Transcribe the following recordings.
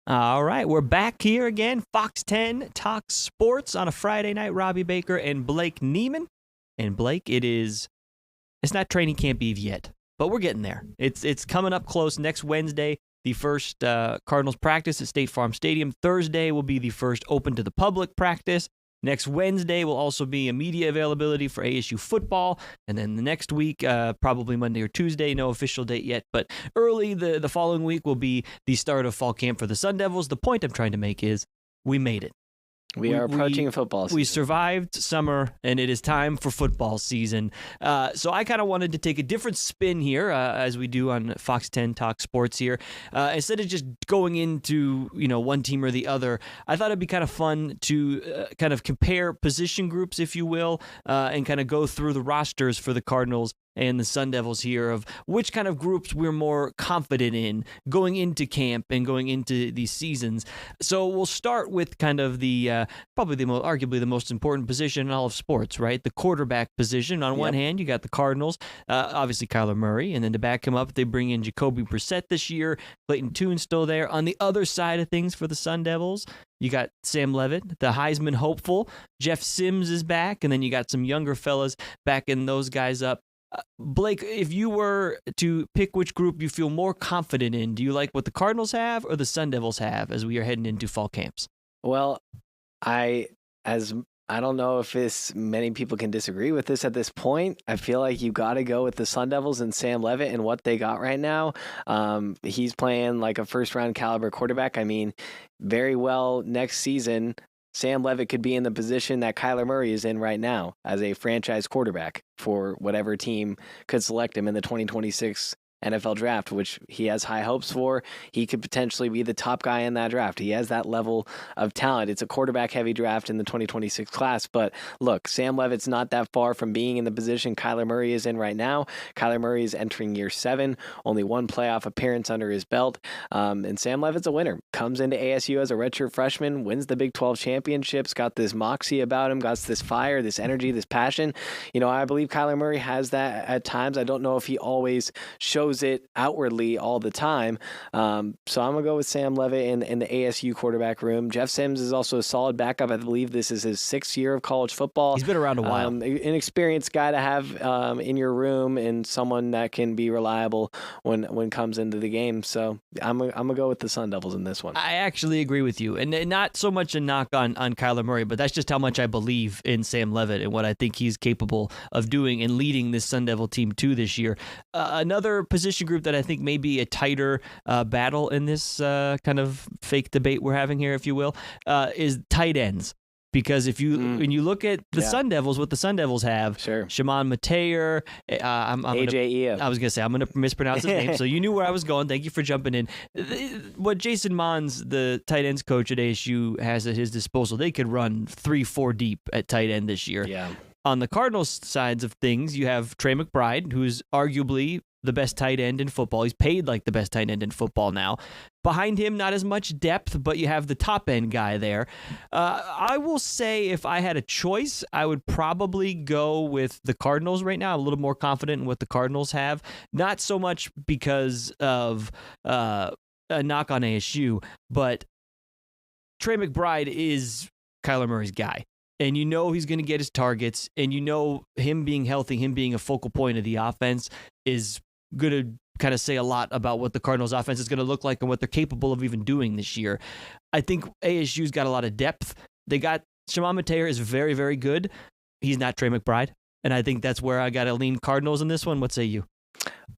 All right, we're back here again. Fox 10 Talk Sports on a Friday night. Robby Baker and Blake Niemann. And Blake, it's not training camp eve yet, but we're getting there. It's coming up close. Next Wednesday, the first Cardinals practice at State Farm Stadium. Thursday will be the first open to the public practice. Next Wednesday will also be a media availability for ASU football. And then the next week, probably Monday or Tuesday, no official date yet, but early the following week will be the start of fall camp for the Sun Devils. The point I'm trying to make is we made it. We are approaching football season. We survived summer, and it is time for football season. So I kind of wanted to take a different spin here, as we do on Fox 10 Talk Sports here. Instead of just going into one team or the other, I thought it'd be kind of fun to kind of compare position groups, if you will, and kind of go through the rosters for the Cardinals and the Sun Devils here of which kind of groups we're more confident in going into camp and going into these seasons. So we'll start with kind of the arguably the most important position in all of sports, right? The quarterback position. On one hand, you got the Cardinals, obviously Kyler Murray, and then to back him up, they bring in Jacoby Brissett this year. Clayton Tune's still there. On the other side of things for the Sun Devils, you got Sam Leavitt, the Heisman hopeful. Jeff Sims is back, and then you got some younger fellas backing those guys up. Blake, if you were to pick which group you feel more confident in, do you like what the Cardinals have or the Sun Devils have as we are heading into fall camps? Well, I don't know if many people can disagree with this at this point. I feel like you got to go with the Sun Devils and Sam Leavitt and what they got right now. He's playing like a first-round caliber quarterback. I mean, very well next season, Sam Leavitt could be in the position that Kyler Murray is in right now as a franchise quarterback for whatever team could select him in the 2026 NFL draft, which he has high hopes for. He could potentially be the top guy in that draft. He has that level of talent. It's a quarterback-heavy draft in the 2026 class, but look, Sam Leavitt's not that far from being in the position Kyler Murray is in right now. Kyler Murray is entering year 7, only one playoff appearance under his belt, and Sam Leavitt's a winner. Comes into ASU as a redshirt freshman, wins the Big 12 championships, got this moxie about him, got this fire, this energy, this passion. I believe Kyler Murray has that at times. I don't know if he always shows it outwardly all the time. So I'm going to go with Sam Leavitt in the ASU quarterback room. Jeff Sims is also a solid backup. I believe this is his 6th year of college football. He's been around a while. An experienced guy to have in your room and someone that can be reliable when comes into the game. So I'm going to go with the Sun Devils in this one. I actually agree with you. And not so much a knock on Kyler Murray, but that's just how much I believe in Sam Leavitt and what I think he's capable of doing and leading this Sun Devil team to this year. Another position group that I think may be a tighter battle in this kind of fake debate we're having here, if you will, is tight ends. Because when you look at the Sun Devils, what the Sun Devils have, Shimon Mateer, AJ I was going to say, I'm going to mispronounce his name, so you knew where I was going. Thank you for jumping in. What Jason Mons, the tight ends coach at ASU, has at his disposal, they could run 3-4 deep at tight end this year. Yeah. On the Cardinals sides of things, you have Trey McBride, who's arguably the best tight end in football. He's paid like the best tight end in football now. Behind him, not as much depth, but you have the top end guy there. I will say if I had a choice, I would probably go with the Cardinals right now. I'm a little more confident in what the Cardinals have. Not so much because of a knock on ASU, but Trey McBride is Kyler Murray's guy. And he's going to get his targets, and him being healthy, him being a focal point of the offense is going to kind of say a lot about what the Cardinals offense is going to look like and what they're capable of even doing this year. I think ASU's got a lot of depth. They got Shimon Mateer is very, very good. He's not Trey McBride. And I think that's where I got to lean Cardinals in this one. What say you?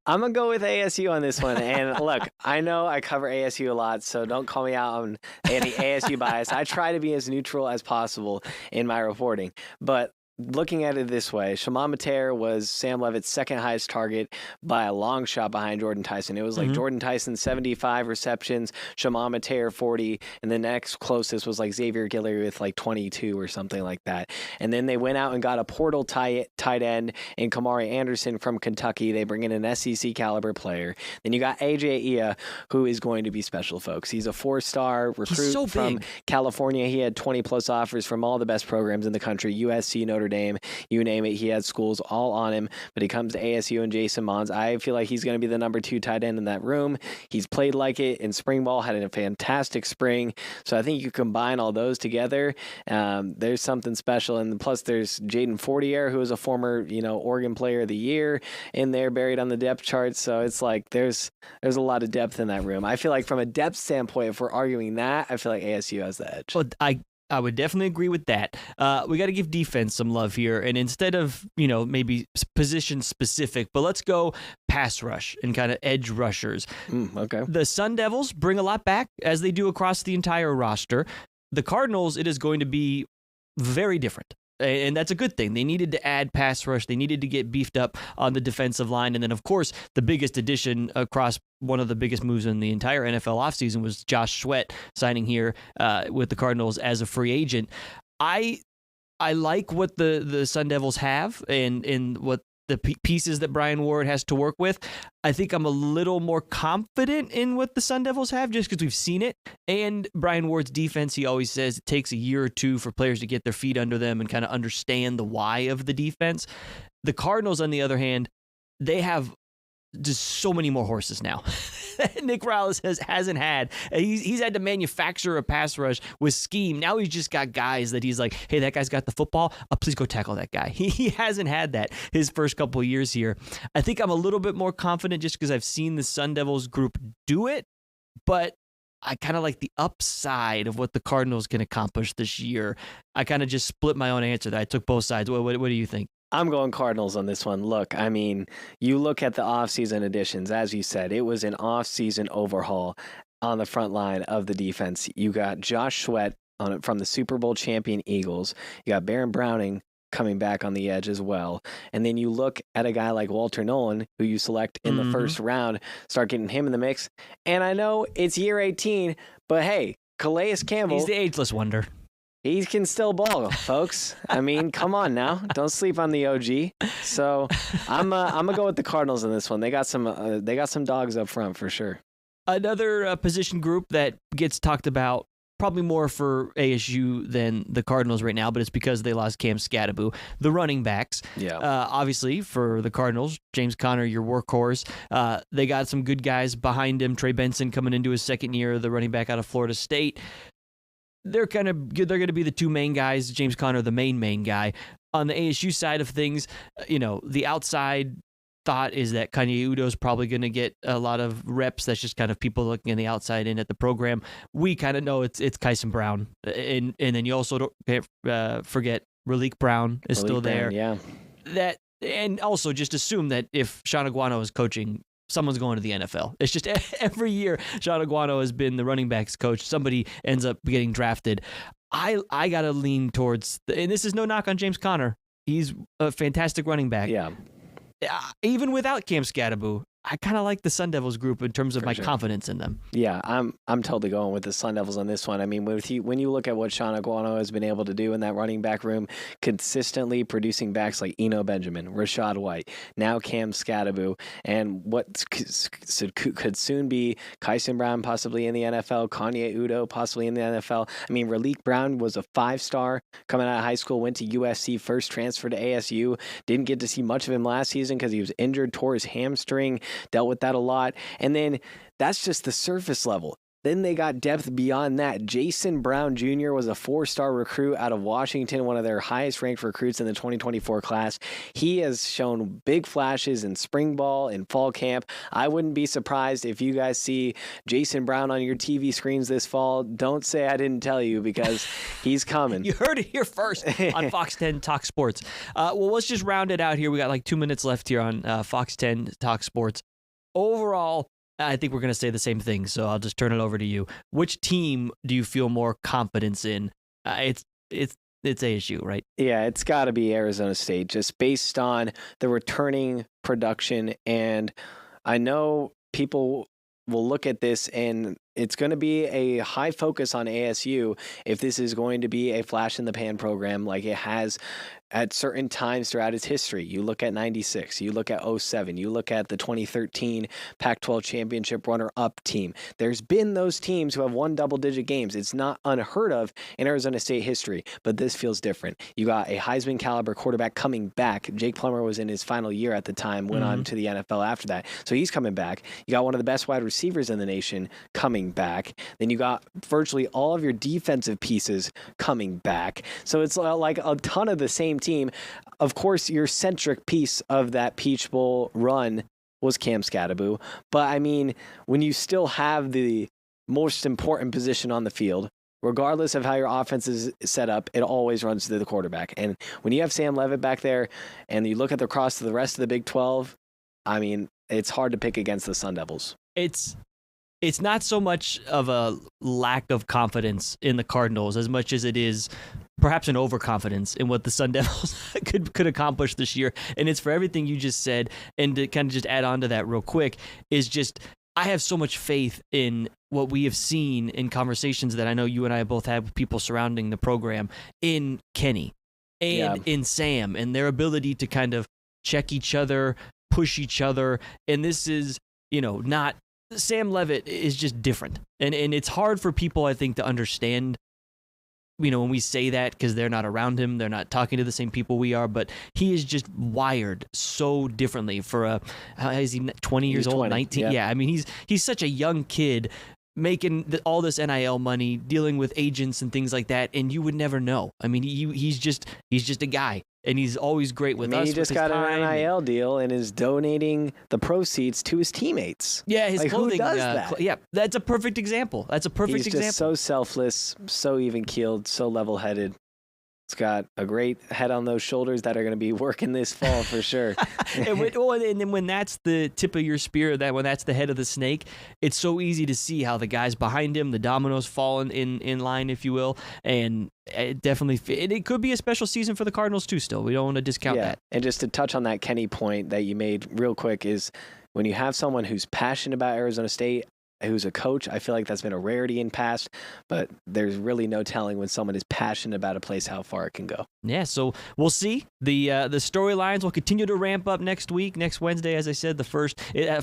I'm going to go with ASU on this one. And look, I know I cover ASU a lot, so don't call me out on any ASU bias. I try to be as neutral as possible in my reporting. But looking at it this way, Shimon Mateer was Sam Leavitt's second highest target by a long shot behind Jordan Tyson. It was like Jordan Tyson 75 receptions, Shimon Mateer 40, and the next closest was like Xavier Guillory with like 22 or something like that. And then they went out and got a portal tight end in Kamari Anderson from Kentucky. They bring in an SEC caliber player. Then you got AJ Ia, who is going to be special, folks. He's a 4-star recruit from California. He had 20 plus offers from all the best programs in the country: USC, Notre Notre Dame, you name it. He had schools all on him, but he comes to ASU and Jason Mons. I feel like he's going to be the number 2 tight end in that room. He's played like it in spring ball, had a fantastic spring. So I think you combine all those together. There's something special. And plus there's Jaden Fortier, who is a former, Oregon Player of the Year in there, buried on the depth chart. So it's like there's a lot of depth in that room. I feel like from a depth standpoint, if we're arguing that, I feel like ASU has the edge. Well, I would definitely agree with that. We got to give defense some love here. And instead of, maybe position specific, but let's go pass rush and kind of edge rushers. Okay. The Sun Devils bring a lot back, as they do across the entire roster. The Cardinals, it is going to be very different. And that's a good thing. They needed to add pass rush. They needed to get beefed up on the defensive line. And then, of course, the biggest addition across one of the biggest moves in the entire NFL offseason was Josh Sweat signing here with the Cardinals as a free agent. I like what the Sun Devils have and what the pieces that Brian Ward has to work with. I think I'm a little more confident in what the Sun Devils have just because we've seen it. And Brian Ward's defense, he always says it takes a year or two for players to get their feet under them and kind of understand the why of the defense. The Cardinals, on the other hand, they have just so many more horses now. Nick Rallis hasn't had. He's had to manufacture a pass rush with scheme. Now he's just got guys that he's like, hey, that guy's got the football. Please go tackle that guy. He hasn't had that his first couple of years here. I think I'm a little bit more confident just because I've seen the Sun Devils group do it, but I kind of like the upside of what the Cardinals can accomplish this year. I kind of just split my own answer. I took both sides. What do you think? I'm going Cardinals on this one. Look, I mean, you look at the offseason additions, as you said, it was an offseason overhaul on the front line of the defense. You got Josh Sweat from the Super Bowl champion Eagles. You got Baron Browning coming back on the edge as well. And then you look at a guy like Walter Nolan, who you select in the first round, start getting him in the mix. And I know it's year 18, but hey, Calais Campbell. He's the ageless wonder. He can still ball, folks. I mean, come on now. Don't sleep on the OG. So I'm gonna go with the Cardinals in this one. They got some dogs up front for sure. Another position group that gets talked about probably more for ASU than the Cardinals right now, but it's because they lost Cam Scattaboo. The running backs. Yeah. Obviously, for the Cardinals, James Conner, your workhorse. They got some good guys behind him. Trey Benson coming into his second year, the running back out of Florida State. They're going to be the two main guys. James Conner, the main guy. On the ASU side of things, the outside thought is that Kanye Udo's probably going to get a lot of reps. That's just kind of people looking on the outside in at the program. We kind of know it's Kyson Brown. And then you also don't forget Raleek Brown is still there. Yeah. And also just assume that if Sean Aguano is coaching, someone's going to the NFL. It's just every year Sean Aguano has been the running backs coach. Somebody ends up getting drafted. I got to lean towards, and this is no knock on James Conner. He's a fantastic running back. Yeah. Even without Cam Scattaboo, I kind of like the Sun Devils group in terms of my confidence in them. Yeah, I'm totally going with the Sun Devils on this one. I mean, when you look at what Sean Aguano has been able to do in that running back room, consistently producing backs like Eno Benjamin, Rashad White, now Cam Scattaboo, and what could soon be Kyson Brown possibly in the NFL, Kanye Udo possibly in the NFL. I mean, Raleek Brown was a 5-star coming out of high school, went to USC, first transferred to ASU, didn't get to see much of him last season because he was injured, tore his hamstring, dealt with that a lot. And then that's just the surface level. Then they got depth beyond that. Jason Brown Jr. was a 4-star recruit out of Washington, one of their highest ranked recruits in the 2024 class. He has shown big flashes in spring ball and fall camp. I wouldn't be surprised if you guys see Jason Brown on your TV screens this fall. Don't say I didn't tell you because he's coming. You heard it here first on Fox 10 Talk Sports. Well, let's just round it out here. We got like 2 minutes left here on Fox 10 Talk Sports. Overall, I think we're going to say the same thing, so I'll just turn it over to you. Which team do you feel more confidence in? It's ASU, right? Yeah, it's got to be Arizona State, just based on the returning production. And I know people will look at this and it's going to be a high focus on ASU if this is going to be a flash in the pan program like it has at certain times throughout its history. You look at 96, you look at 07, you look at the 2013 Pac-12 championship runner-up team. There's been those teams who have won double-digit games. It's not unheard of in Arizona State history, but this feels different. You got a Heisman caliber quarterback coming back. Jake Plummer was in his final year at the time, went on to the NFL after that. So he's coming back. You got one of the best wide receivers in the nation coming back. Then you got virtually all of your defensive pieces coming back. So it's like a ton of the same team. Of course, your centric piece of that Peach Bowl run was Cam Scatterbo. But I mean, when you still have the most important position on the field, regardless of how your offense is set up, it always runs to the quarterback. And when you have Sam Leavitt back there and you look at the cross to the rest of the Big 12, I mean, it's hard to pick against the Sun Devils. It's not so much of a lack of confidence in the Cardinals as much as it is perhaps an overconfidence in what the Sun Devils could accomplish this year. And it's for everything you just said. And to kind of just add on to that real quick is just, I have so much faith in what we have seen in conversations that I know you and I both had with people surrounding the program, in Kenny and in Sam, and their ability to kind of check each other, push each other. And this is, not, Sam Leavitt is just different. And it's hard for people, I think, to understand, when we say that, because they're not around him, they're not talking to the same people we are, but he is just wired so differently for how is he, 20 years old, 19? Yeah, I mean, he's such a young kid making all this NIL money, dealing with agents and things like that, and you would never know. I mean, he's just a guy. And he's always great with us. He just got an NIL deal and is donating the proceeds to his teammates. Yeah, his clothing. Who does that? Yeah, that's a perfect example. He's just so selfless, so even-keeled, so level-headed. It's got a great head on those shoulders that are going to be working this fall for sure. And then when that's the tip of your spear, when that's the head of the snake, it's so easy to see how the guys behind him, the dominoes fall in line, if you will. And it definitely, it could be a special season for the Cardinals too still. We don't want to discount that. And just to touch on that Kenny point that you made real quick is when you have someone who's passionate about Arizona State, who's a coach, I feel like that's been a rarity in past, but there's really no telling when someone is passionate about a place how far it can go. Yeah, so we'll see. The storylines will continue to ramp up next week. Next Wednesday, as I said,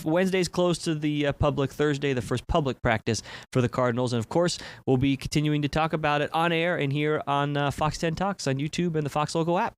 Wednesday's close to the public. Thursday, the first public practice for the Cardinals. And of course, we'll be continuing to talk about it on air and here on Fox 10 Talks on YouTube and the Fox Local app.